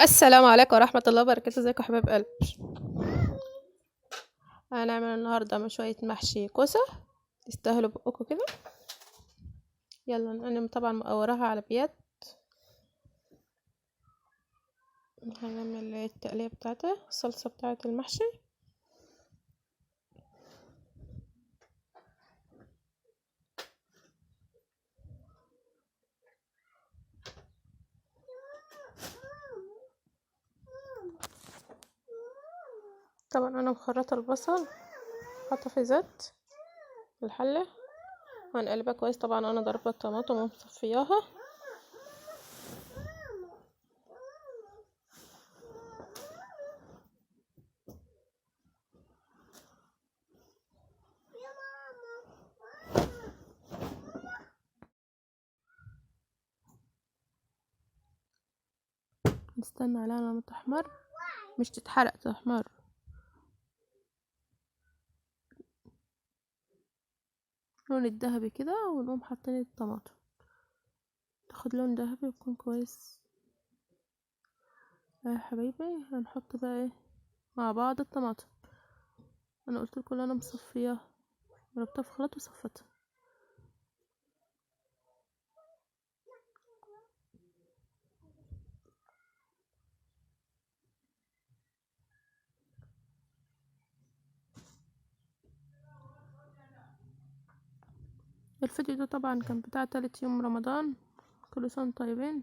السلام عليكم ورحمة الله وبركاته. ازيكم يا حبايب قلبي؟ هنعمل النهاردة من شوية محشي كوسة يستاهلوا بقكم كده. يلا انا طبعا مقوراها على بيات. هنعمل التقلية بتاعتها، الصلصة بتاعة المحشي. طبعا انا مخرطة البصل، حاطة في زيت في الحلة، وهنقلبها كويس. طبعا انا ضربة الطماطم ومصفياها. نستنى عليها لما تحمر، مش تتحرق، تحمر. لون الذهبي كده، ونقوم حاطين الطماطم تاخد لون ذهبي ويكون كويس. يا حبايبي هنحط بقى ايه مع بعض الطماطم. انا قلت لكم انا مصفياها، ضربتها في خلاط وصفتها. الفيديو ده طبعا كان بتاع تالت يوم رمضان. كل سنة وانتم طيبين.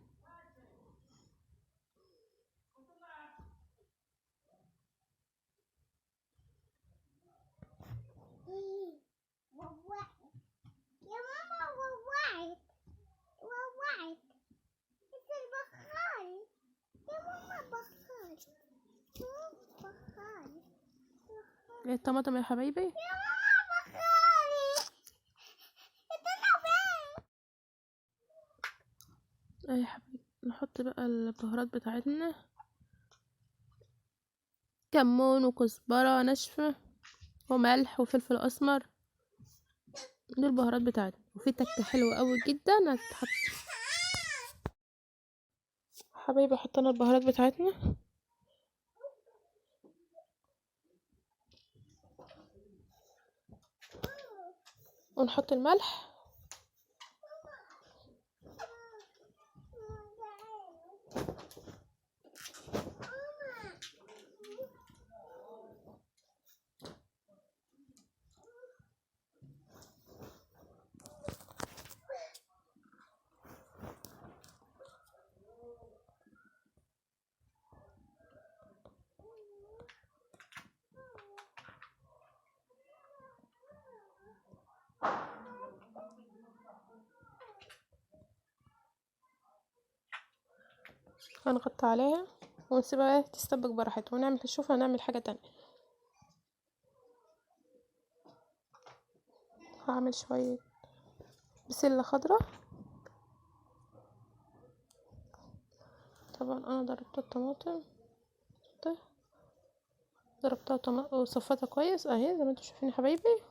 ايه الطماطم يا حبايبي. ايه يا حبايبي، نحط بقى البهارات بتاعتنا: كمون وكزبرة ناشفة وملح وفلفل اسمر. دي البهارات بتاعتنا، وفي تكة حلوة قوي جدا هتتحط. حبايبي حطينا البهارات بتاعتنا، ونحط الملح. هنغطي عليها ونسيبها تستبك براحتها، نشوف هنعمل حاجة تانية. هعمل شوية بسلة خضرة. طبعا انا ضربت الطماطم، ضربتها وصفتها كويس اهي زي ما انتم شايفين يا حبايبي.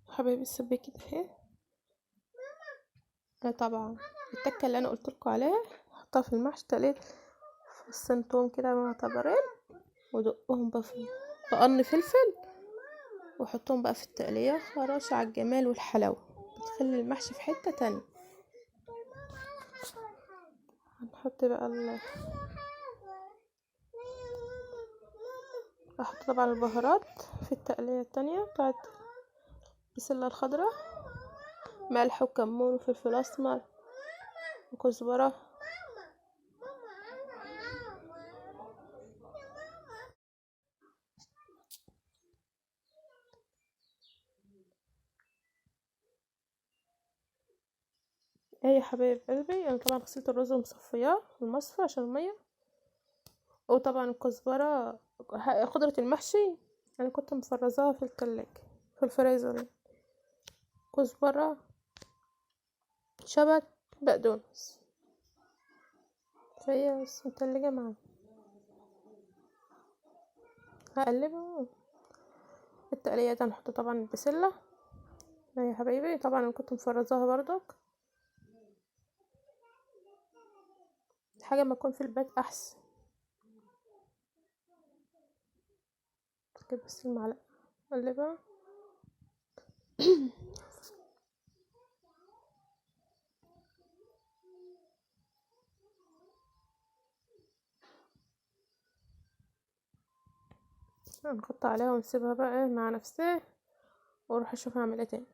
حبايبي السباكة اهي. طبعا التكه اللي انا قلت لكم عليها حطها في المحشي، تقليت فصين توم كده معتبرين، ودقهم بقى في بقرن فلفل، وحطهم بقى في التقليه. خلاص على الجمال والحلاوه، بتخلي المحشي في حته تانية. هنحط بقى احط طبعا البهارات في التقليه التانية بتاعت البسله الخضراء: ملح وكمون وفلفل اسمر وكزبره. ايه يا حبايب قلبي، انا طبعا غسلت الرز ومصفياه في المصفى عشان الميه. وطبعا الكزبره خضره المحشي انا كنت مفرزاها في التلاجة، في الفريزر. كزبره، شبت، بقدونس، فهي بس متلجة معانا. هقلبه. التقلية ده هنحط طبعا البسلة يا حبايبي، طبعا انا كنت مفرزاها برضك، حاجة ما تكون في البيت احسن. كده بس المعلقة اقلبها. هنحط عليها ونسيبها بقى مع نفسها، واروح اشوف هعمل ايه تاني.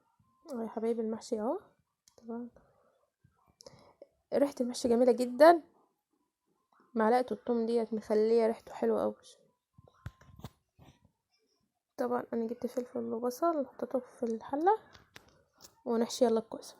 اهو يا حبايبي المحشي اهو. طبعا ريحة المحشي جميلة جدا، معلقة الثوم ديت مخلية ريحته حلوة اوي. طبعا انا جبت فلفل وبصل حطيته في الحلة ونحشي يلا الكوسة.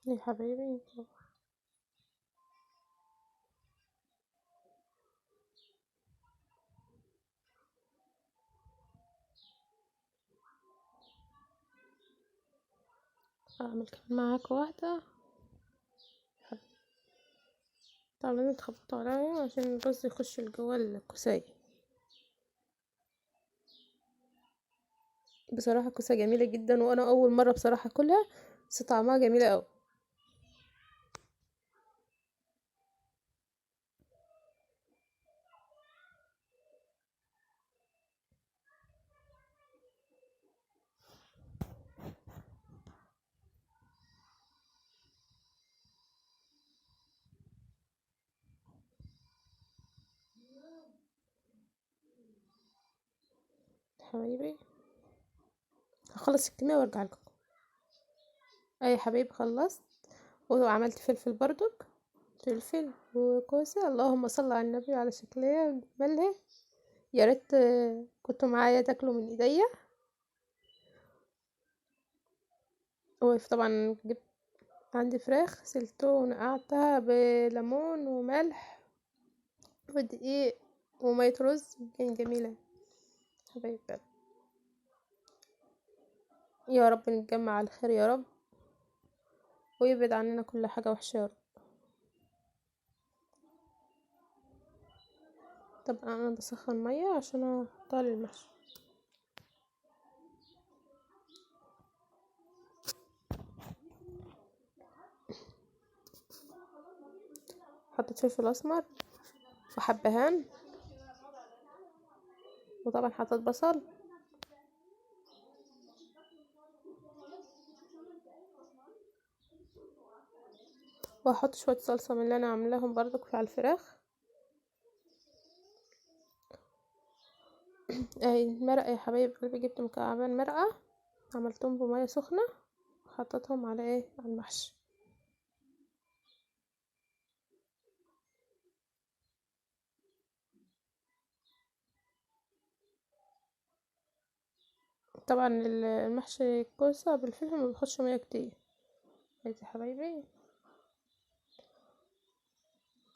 يا حبايبي اعمل كمان معاك واحدة. طبعا لازم تخبطوا عليا عشان الرز يخش لجوه الكوساية. بصراحة كوسة جميلة جدا، وانا اول مرة بصراحة اكلها، بس طعمها جميلة اوي. حبايبي هخلص الكمية وارجع لكم. اي حبايبي خلصت، وعملت فلفل برضك، فلفل وكوسة. اللهم صل على النبي على شكلها جمالها. يا ريت كنتوا معايا تاكلوا من ايديا. وطبعا جبت عندي فراخ سلتو ونقعتها بليمون وملح ودقيق ومية رز، كان جميلة حبايبي. يا رب نتجمع على الخير يا رب، ويبعد عننا كل حاجة وحشة يا رب. طبعا انا بسخن مية عشان احطها للمحشي. حطيت فلفل اسمر وحبهان، وطبعا حطيت بصل، وهحط شوية صلصة من اللي انا عاملاهم برضك على الفراخ. اهي المرقة يا حبايب قلبي، جبت مكعبين مرقة عملتهم بمية سخنة وحطيتهم على ايه، على المحشي. طبعا المحشي الكوسة بالفلفل ما بياخدش مية كتير. اهي يا حبايبي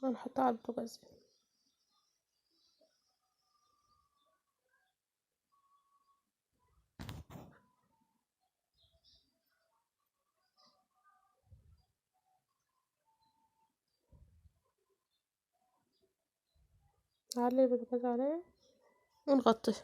هنحطها على البوتاجاز. نعلي البوتاجاز عليه ونغطيه.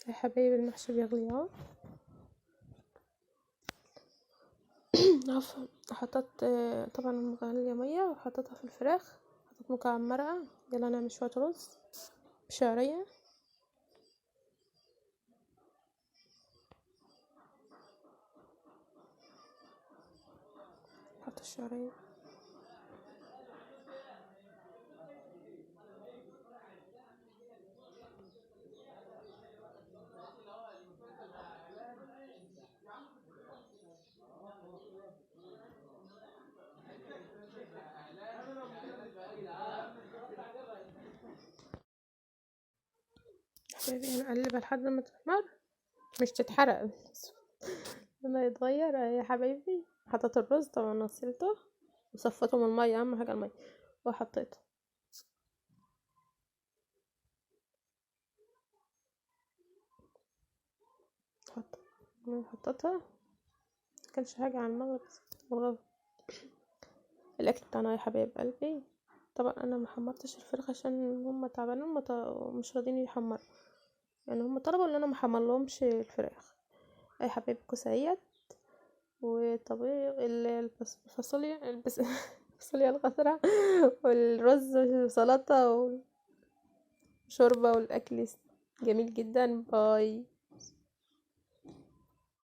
يا حبايبي المحشي بيغلي اهو. عفوا. حطيت طبعا مغلية مية وحطيتها في الفراخ. حطيت مكعب مرقة. يلا نعمل شوية رز بشعرية. حط الشعرية. حبايبي هنقلبها لحد ما تحمر، مش تتحرق بس لما يتغير يا حبايبي. حطيت الرز طبعا غسلته وصفيته من المية، اهم حاجة المية، وحطيته. حط حطيتها. مكانش حاجة على المغرب والله. الاكل بتاعنا يا حبايب قلبي. طبعا انا محمرتش الفراخ عشان هم تعبانين مش راضيين يحمروا، يعني هم طلبوا ان انا محمرلهمش الفراخ. اي حبايب كوسيات وطبيخ الفاصوليا الفاصوليا الخضراء والرز وسلطة وشوربة، والاكل جميل جدا. باي.